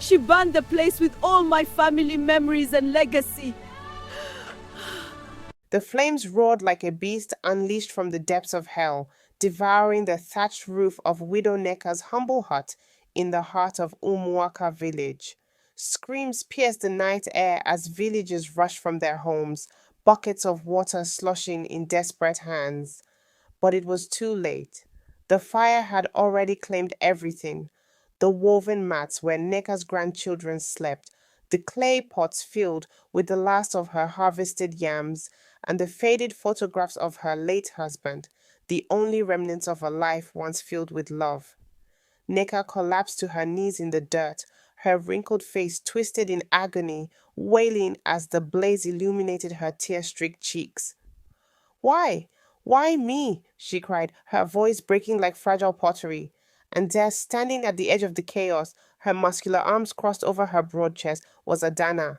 She burned the place with all my family memories and legacy. The flames roared like a beast unleashed from the depths of hell, devouring the thatched roof of Widow Necker's humble hut in the heart of Umuaka village. Screams pierced the night air as villagers rushed from their homes, buckets of water sloshing in desperate hands. But it was too late. The fire had already claimed everything: the woven mats where Necker's grandchildren slept, the clay pots filled with the last of her harvested yams, and the faded photographs of her late husband, the only remnants of a life once filled with love. Necker collapsed to her knees in the dirt, her wrinkled face twisted in agony, wailing as the blaze illuminated her tear-streaked cheeks. Why? Why me? She cried, her voice breaking like fragile pottery. And there, standing at the edge of the chaos, her muscular arms crossed over her broad chest, was Adanna.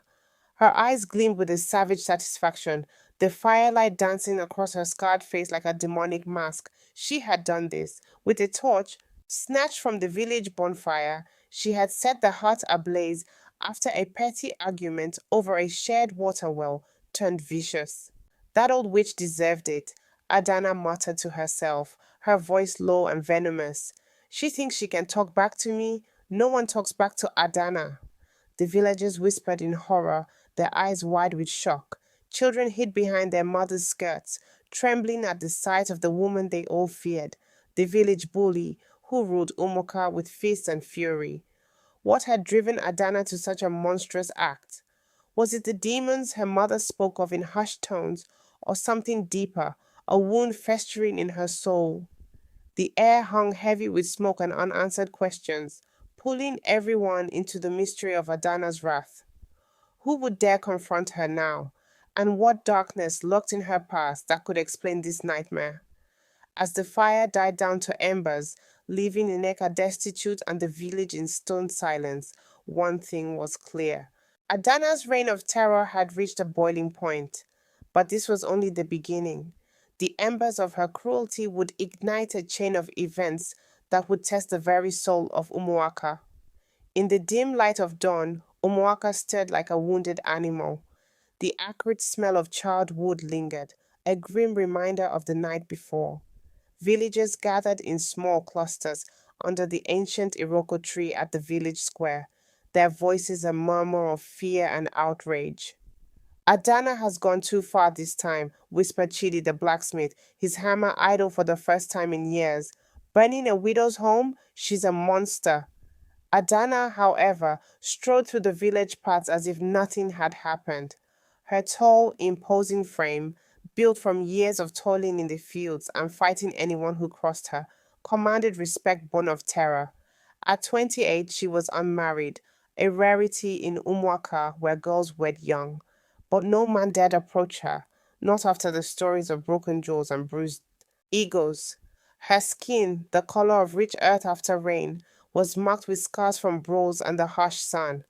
Her eyes gleamed with a savage satisfaction, the firelight dancing across her scarred face like a demonic mask. She had done this. With a torch, snatched from the village bonfire, she had set the hut ablaze after a petty argument over a shared water well turned vicious. That old witch deserved it, Adanna muttered to herself, her voice low and venomous. She thinks she can talk back to me? No one talks back to Adanna. The villagers whispered in horror, their eyes wide with shock. Children hid behind their mothers' skirts, trembling at the sight of the woman they all feared, the village bully who ruled Umoka with fist and fury. What had driven Adanna to such a monstrous act? Was it the demons her mother spoke of in hushed tones, or something deeper, a wound festering in her soul? The air hung heavy with smoke and unanswered questions, pulling everyone into the mystery of Adanna's wrath. Who would dare confront her now? And what darkness lurked in her past that could explain this nightmare? As the fire died down to embers, leaving Ineka destitute and the village in stone silence, one thing was clear. Adanna's reign of terror had reached a boiling point, but this was only the beginning. The embers of her cruelty would ignite a chain of events that would test the very soul of Umuaka. In the dim light of dawn, Umuaka stirred like a wounded animal. The acrid smell of charred wood lingered, a grim reminder of the night before. Villagers gathered in small clusters under the ancient Iroko tree at the village square, their voices a murmur of fear and outrage. Adanna has gone too far this time, whispered Chidi the blacksmith, his hammer idle for the first time in years. Burning a widow's home? She's a monster. Adanna, however, strode through the village paths as if nothing had happened. Her tall, imposing frame, built from years of toiling in the fields and fighting anyone who crossed her, commanded respect born of terror. At 28, she was unmarried, a rarity in Umwaka where girls wed young. But no man dared approach her, not after the stories of broken jaws and bruised egos. Her skin, the color of rich earth after rain, was marked with scars from brawls and the harsh sun.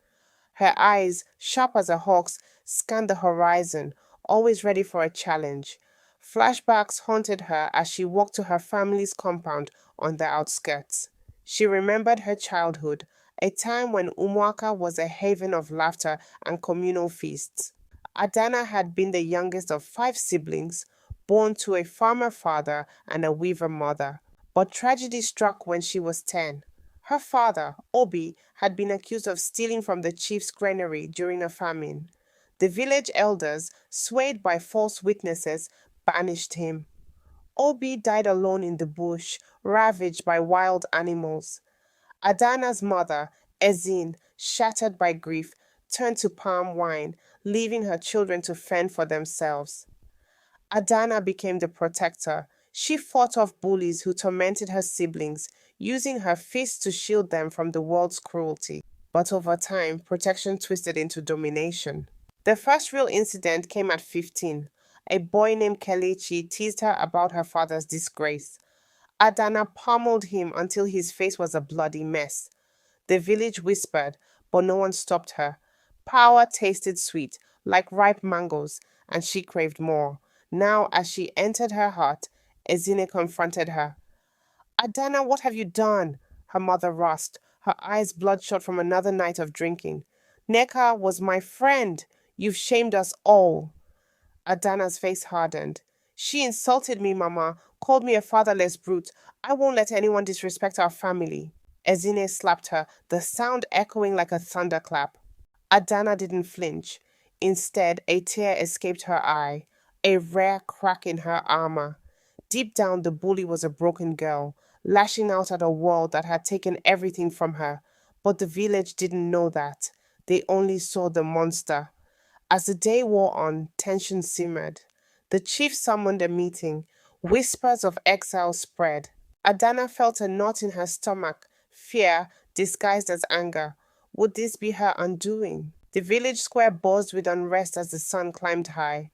Her eyes, sharp as a hawk's, scanned the horizon, always ready for a challenge. Flashbacks haunted her as she walked to her family's compound on the outskirts. She remembered her childhood, a time when Umwaka was a haven of laughter and communal feasts. Adanna had been the youngest of 5 siblings, born to a farmer father and a weaver mother. But tragedy struck when she was 10. Her father, Obi, had been accused of stealing from the chief's granary during a famine. The village elders, swayed by false witnesses, banished him. Obi died alone in the bush, ravaged by wild animals. Adanna's mother, Ezine, shattered by grief, turned to palm wine, leaving her children to fend for themselves. Adanna became the protector. She fought off bullies who tormented her siblings, using her fists to shield them from the world's cruelty. But over time, protection twisted into domination. The first real incident came at 15. A boy named Kelechi teased her about her father's disgrace. Adanna pummeled him until his face was a bloody mess. The village whispered, but no one stopped her. Power tasted sweet, like ripe mangoes, and she craved more. Now, as she entered her hut, Ezine confronted her. Adanna, what have you done? Her mother rasped, her eyes bloodshot from another night of drinking. Neka was my friend. You've shamed us all. Adanna's face hardened. She insulted me, Mama, called me a fatherless brute. I won't let anyone disrespect our family. Ezine slapped her, the sound echoing like a thunderclap. Adanna didn't flinch. Instead, a tear escaped her eye, a rare crack in her armor. Deep down, the bully was a broken girl, lashing out at a world that had taken everything from her. But the village didn't know that. They only saw the monster. As the day wore on, tension simmered. The chief summoned a meeting. Whispers of exile spread. Adanna felt a knot in her stomach, fear disguised as anger. Would this be her undoing? The village square buzzed with unrest as the sun climbed high.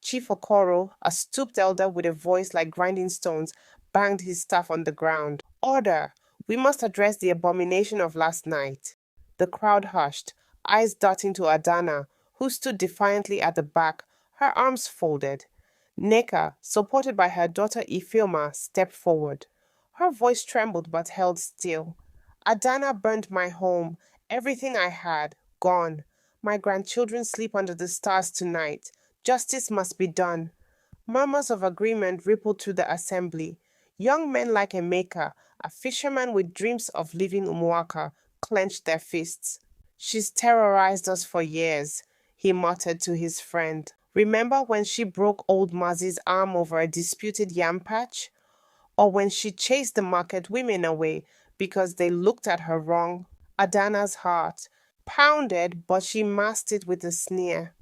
Chief Okoro, a stooped elder with a voice like grinding stones, banged his staff on the ground. Order! We must address the abomination of last night. The crowd hushed, eyes darting to Adanna, who stood defiantly at the back, her arms folded. Neka, supported by her daughter Ifeoma, stepped forward. Her voice trembled but held still. Adanna burned my home, everything I had, gone. My grandchildren sleep under the stars tonight. Justice must be done. Murmurs of agreement rippled through the assembly. Young men like Emeka, a fisherman with dreams of leaving Umuaka, clenched their fists. She's terrorized us for years, he muttered to his friend. Remember when she broke old Mazi's arm over a disputed yam patch? Or when she chased the market women away because they looked at her wrong? Adanna's heart pounded, but she masked it with a sneer.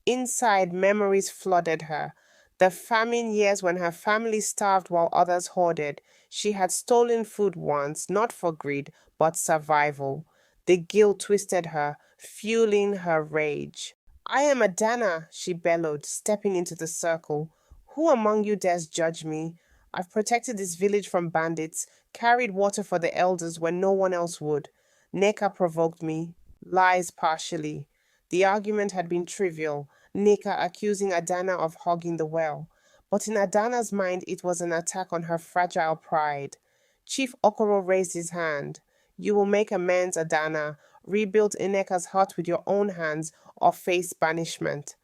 Inside, memories flooded her. The famine years when her family starved while others hoarded. She had stolen food once, not for greed, but survival. The guilt twisted her, fueling her rage. I am Adanna, she bellowed, stepping into the circle. Who among you dares judge me? I've protected this village from bandits, carried water for the elders when no one else would. Neka provoked me. Lies partially. The argument had been trivial, Neka accusing Adanna of hogging the well. But in Adanna's mind, it was an attack on her fragile pride. Chief Okoro raised his hand. You will make amends, Adanna. Rebuild Ineka's hut with your own hands or face banishment.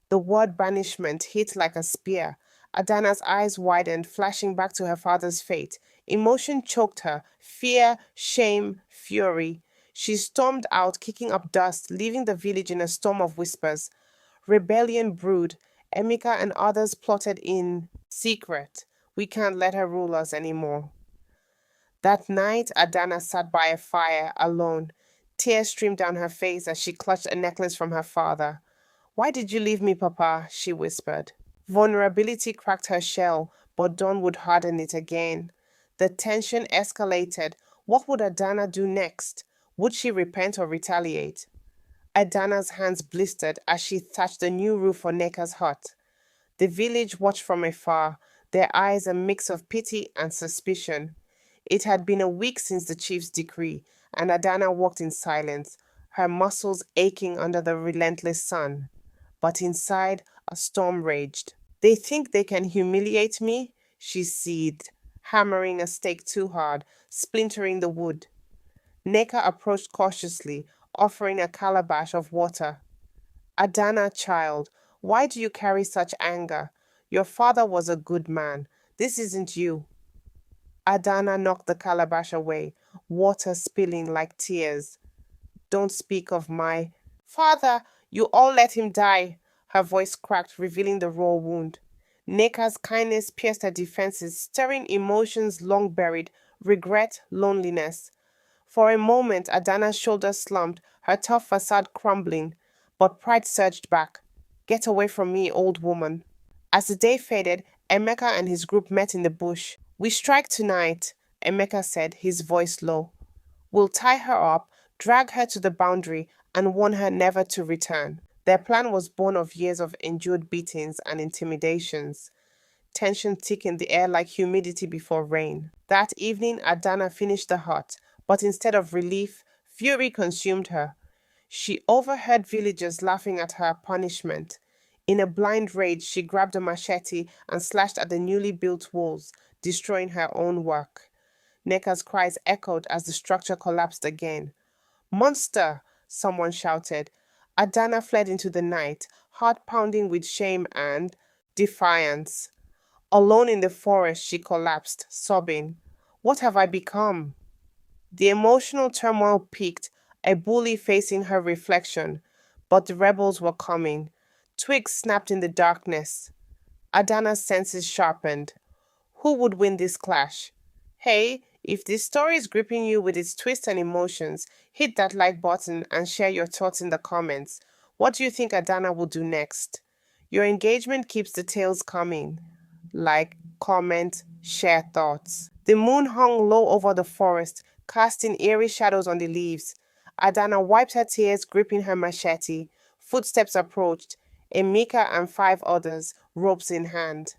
The word banishment hit like a spear. Adanna's eyes widened, flashing back to her father's fate. Emotion choked her. Fear, shame, fury. She stormed out, kicking up dust, leaving the village in a storm of whispers. Rebellion brewed. Emeka and others plotted in secret. We can't let her rule us anymore. That night, Adanna sat by a fire, alone. Tears streamed down her face as she clutched a necklace from her father. Why did you leave me, Papa? She whispered. Vulnerability cracked her shell, but dawn would harden it again. The tension escalated. What would Adanna do next? Would she repent or retaliate? Adanna's hands blistered as she thatched a new roof for Neka's hut. The village watched from afar, their eyes a mix of pity and suspicion. It had been a week since the chief's decree, and Adanna walked in silence, her muscles aching under the relentless sun. But inside, a storm raged. They think they can humiliate me? She seethed, hammering a stake too hard, splintering the wood. Neka approached cautiously, offering a calabash of water. Adanna, child, why do you carry such anger? Your father was a good man. This isn't you. Adanna knocked the calabash away, water spilling like tears. Don't speak of my father. You all let him die. Her voice cracked, revealing the raw wound. Neka's kindness pierced her defenses, stirring emotions long buried, regret, loneliness. For a moment, Adanna's shoulders slumped, her tough facade crumbling, but pride surged back. Get away from me, old woman. As the day faded, Emeka and his group met in the bush. We strike tonight, Emeka said, his voice low. We'll tie her up, drag her to the boundary, and warn her never to return. Their plan was born of years of endured beatings and intimidations. Tension thick in the air like humidity before rain. That evening, Adanna finished the hut, but instead of relief, fury consumed her. She overheard villagers laughing at her punishment. In a blind rage, she grabbed a machete and slashed at the newly built walls, destroying her own work. Neka's cries echoed as the structure collapsed again. Monster! Someone shouted. Adanna fled into the night, heart pounding with shame and defiance. Alone in the forest, she collapsed, sobbing. What have I become? The emotional turmoil peaked, a bully facing her reflection. But the rebels were coming. Twigs snapped in the darkness. Adanna's senses sharpened. Who would win this clash? Hey, if this story is gripping you with its twists and emotions, hit that like button and share your thoughts in the comments. What do you think Adanna will do next? Your engagement keeps the tales coming. Like, comment, share thoughts. The moon hung low over the forest, casting eerie shadows on the leaves. Adanna wiped her tears, gripping her machete. Footsteps approached. Emeka and 5 others, ropes in hand.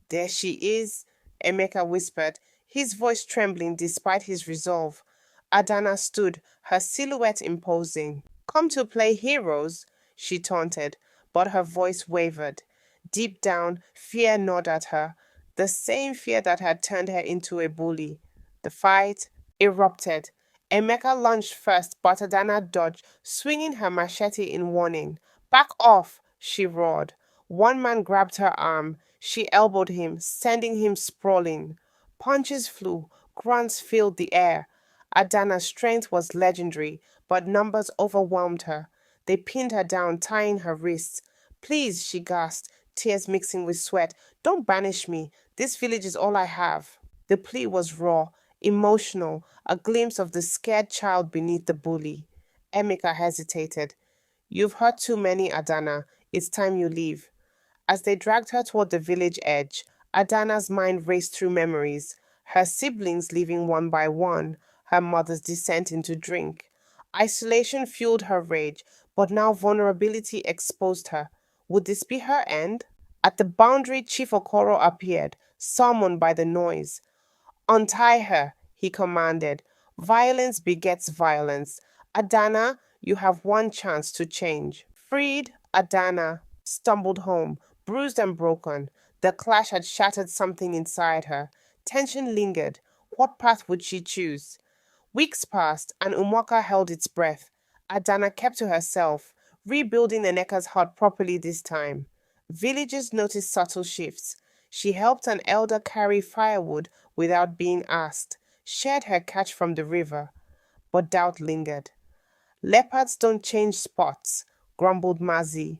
There she is, Emeka whispered, his voice trembling despite his resolve. Adanna stood, her silhouette imposing. Come to play heroes, she taunted, but her voice wavered. Deep down, fear gnawed at her, the same fear that had turned her into a bully. The fight erupted. Emeka lunged first, but Adanna dodged, swinging her machete in warning. Back off, she roared. One man grabbed her arm. She elbowed him, sending him sprawling. Punches flew, grunts filled the air. Adanna's strength was legendary, but numbers overwhelmed her. They pinned her down, tying her wrists. Please, she gasped, tears mixing with sweat. Don't banish me. This village is all I have. The plea was raw, emotional, a glimpse of the scared child beneath the bully. Emeka hesitated. You've hurt too many, Adanna. It's time you leave. As they dragged her toward the village edge, Adanna's mind raced through memories, her siblings leaving one by one, her mother's descent into drink. Isolation fueled her rage, but now vulnerability exposed her. Would this be her end? At the boundary, Chief Okoro appeared, summoned by the noise. Untie her, he commanded. Violence begets violence. Adanna, you have one chance to change. Freed, Adanna stumbled home, bruised and broken. The clash had shattered something inside her. Tension lingered. What path would she choose? Weeks passed, and Umwaka held its breath. Adanna kept to herself, rebuilding Eneka's heart properly this time. Villagers noticed subtle shifts. She helped an elder carry firewood without being asked, shared her catch from the river, but doubt lingered. Leopards don't change spots, grumbled Mazi.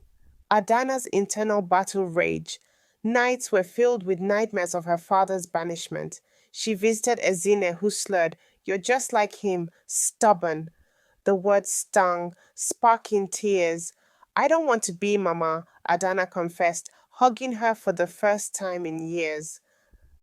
Adanna's internal battle raged. Nights were filled with nightmares of her father's banishment. She visited Ezine, who slurred, You're just like him, stubborn. The words stung, sparking tears. I don't want to be Mama, Adanna confessed, hugging her for the first time in years.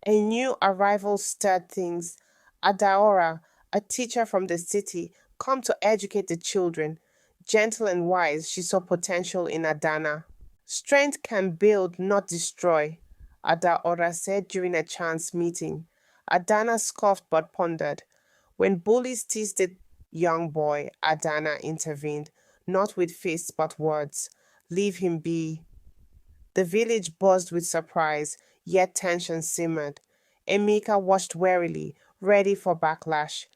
A new arrival stirred things. Adaora, a teacher from the city, come to educate the children. Gentle and wise, she saw potential in Adanna. Strength can build, not destroy, Adaora said during a chance meeting. Adanna scoffed but pondered. When bullies teased the young boy, Adanna intervened, not with fists but words. Leave him be. The village buzzed with surprise, yet tension simmered. Emeka watched warily, ready for backlash.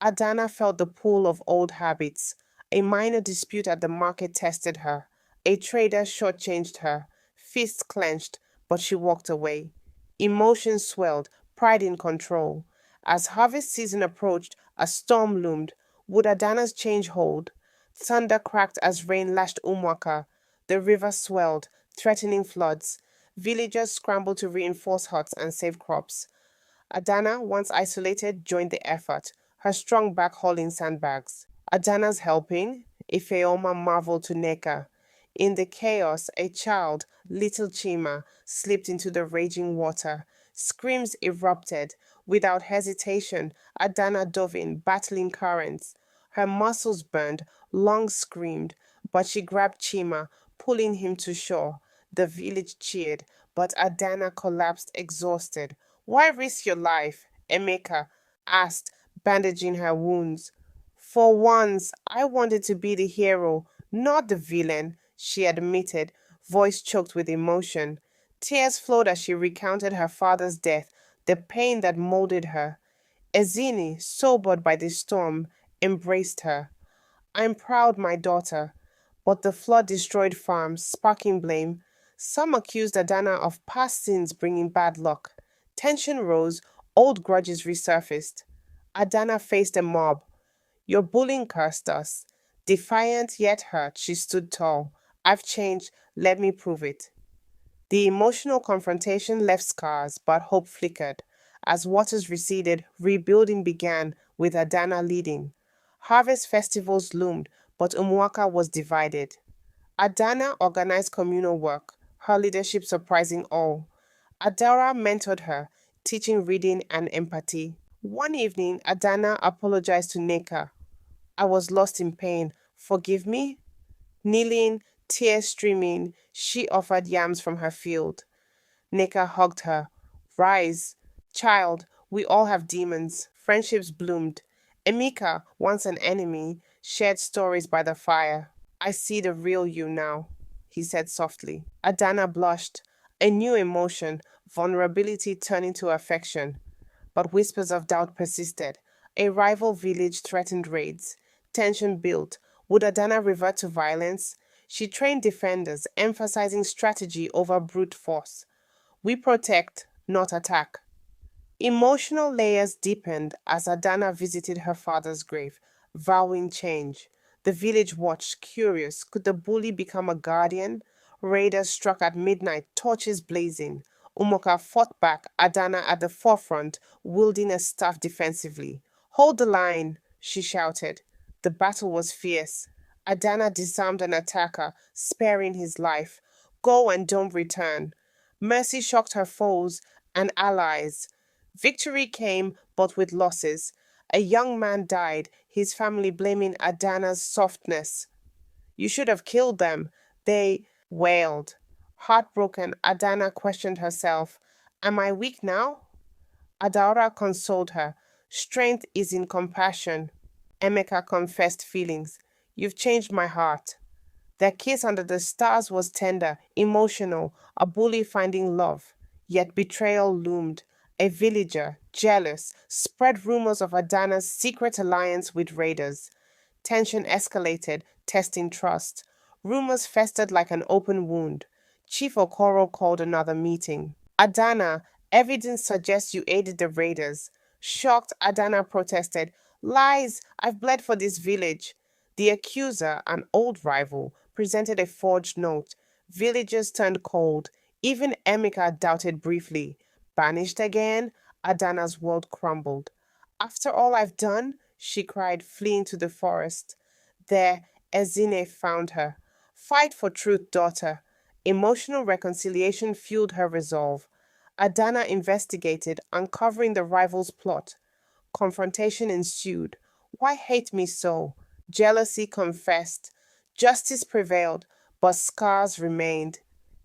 Adanna felt the pull of old habits. A minor dispute at the market tested her. A trader shortchanged her. Fists clenched, but she walked away. Emotions swelled, pride in control. As harvest season approached, a storm loomed. Would Adanna's change hold? Thunder cracked as rain lashed Umwaka. The river swelled, threatening floods. Villagers scrambled to reinforce huts and save crops. Adanna, once isolated, joined the effort, her strong back hauling sandbags. Adanna's helping? Ifeoma marveled to Neka. In the chaos, a child, little Chima, slipped into the raging water. Screams erupted. Without hesitation, Adanna dove in, battling currents. Her muscles burned, lungs screamed, but she grabbed Chima, pulling him to shore. The village cheered, but Adanna collapsed exhausted. Why risk your life? Emeka asked, bandaging her wounds. For once, I wanted to be the hero, not the villain, she admitted, voice choked with emotion. Tears flowed as she recounted her father's death, the pain that molded her. Ezini, sobered by the storm, embraced her. I'm proud, my daughter. But the flood destroyed farms, sparking blame. Some accused Adanna of past sins bringing bad luck. Tension rose, old grudges resurfaced. Adanna faced a mob. Your bullying cursed us. Defiant yet hurt, she stood tall. I've changed, let me prove it. The emotional confrontation left scars, but hope flickered. As waters receded, rebuilding began, with Adanna leading. Harvest festivals loomed, but Umwaka was divided. Adanna organized communal work, her leadership surprising all. Adara mentored her, teaching reading and empathy. One evening, Adanna apologized to Neka. I was lost in pain. Forgive me? Kneeling, tears streaming, she offered yams from her field. Neka hugged her. Rise, child, we all have demons. Friendships bloomed. Emika, once an enemy, shared stories by the fire. I see the real you now, he said softly. Adanna blushed. A new emotion, vulnerability turning to affection. But whispers of doubt persisted. A rival village threatened raids. Tension built. Would Adanna revert to violence? She trained defenders, emphasizing strategy over brute force. We protect, not attack. Emotional layers deepened as Adanna visited her father's grave, vowing change. The village watched, curious. Could the bully become a guardian? Raiders struck at midnight, torches blazing. Umoka fought back, Adanna at the forefront, wielding a staff defensively. Hold the line, she shouted. The battle was fierce. Adanna disarmed an attacker, sparing his life. Go and don't return. Mercy shocked her foes and allies. Victory came, but with losses. A young man died, his family blaming Adanna's softness. You should have killed them, they wailed. Heartbroken, Adanna questioned herself. Am I weak now? Adaura consoled her. Strength is in compassion. Emeka confessed feelings. You've changed my heart. Their kiss under the stars was tender, emotional, a bully finding love. Yet betrayal loomed. A villager, jealous, spread rumors of Adanna's secret alliance with raiders. Tension escalated, testing trust. Rumors festered like an open wound. Chief Okoro called another meeting. Adanna, evidence suggests you aided the raiders. Shocked, Adanna protested. Lies! I've bled for this village. The accuser, an old rival, presented a forged note. Villagers turned cold. Even Emika doubted briefly. Banished again? Adanna's world crumbled. After all I've done, she cried, fleeing to the forest. There, Ezine found her. Fight for truth, daughter. Emotional reconciliation fueled her resolve. Adanna investigated, uncovering the rival's plot. Confrontation ensued. Why hate me so? Jealousy confessed. Justice prevailed, but scars remained.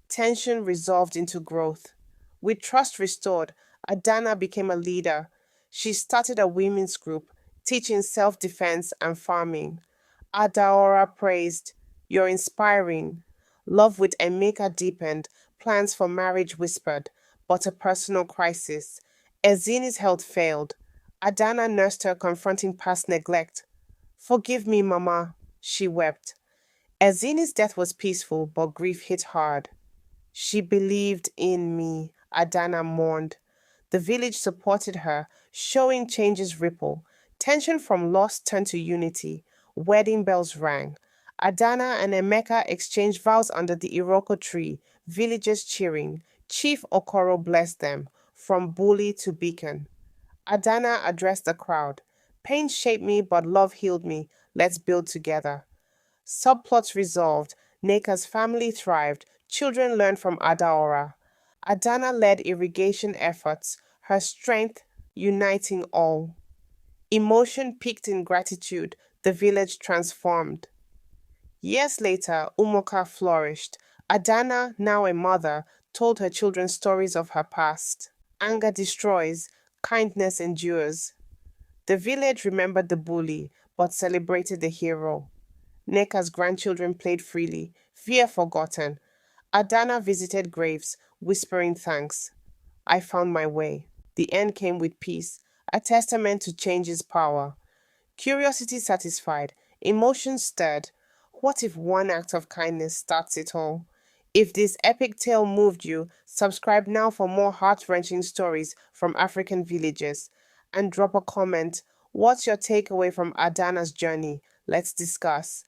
Tension resolved into growth. With trust restored, Adanna became a leader. She started a women's group, teaching self defense and farming. Adaora praised, You're inspiring. Love with Emeka deepened, plans for marriage whispered, but a personal crisis. Ezini's health failed. Adanna nursed her, confronting past neglect. Forgive me, Mama, she wept. Ezini's death was peaceful, but grief hit hard. She believed in me, Adanna mourned. The village supported her, showing changes ripple. Tension from loss turned to unity. Wedding bells rang. Adanna and Emeka exchanged vows under the Iroko tree, villagers cheering. Chief Okoro blessed them, from bully to beacon. Adanna addressed the crowd. Pain shaped me, but love healed me. Let's build together. Subplots resolved. Neka's family thrived. Children learned from Adaora. Adanna led irrigation efforts, her strength uniting all. Emotion peaked in gratitude. The village transformed. Years later, Umoka flourished. Adanna, now a mother, told her children stories of her past. Anger destroys, kindness endures. The village remembered the bully, but celebrated the hero. Neka's grandchildren played freely, fear forgotten. Adanna visited graves, whispering thanks. I found my way. The end came with peace. a testament to change's power. Curiosity satisfied, emotion stirred. What if one act of kindness starts it all? If this epic tale moved you, subscribe now for more heart-wrenching stories from African villages. And drop a comment. What's your takeaway from Adanna's journey? Let's discuss.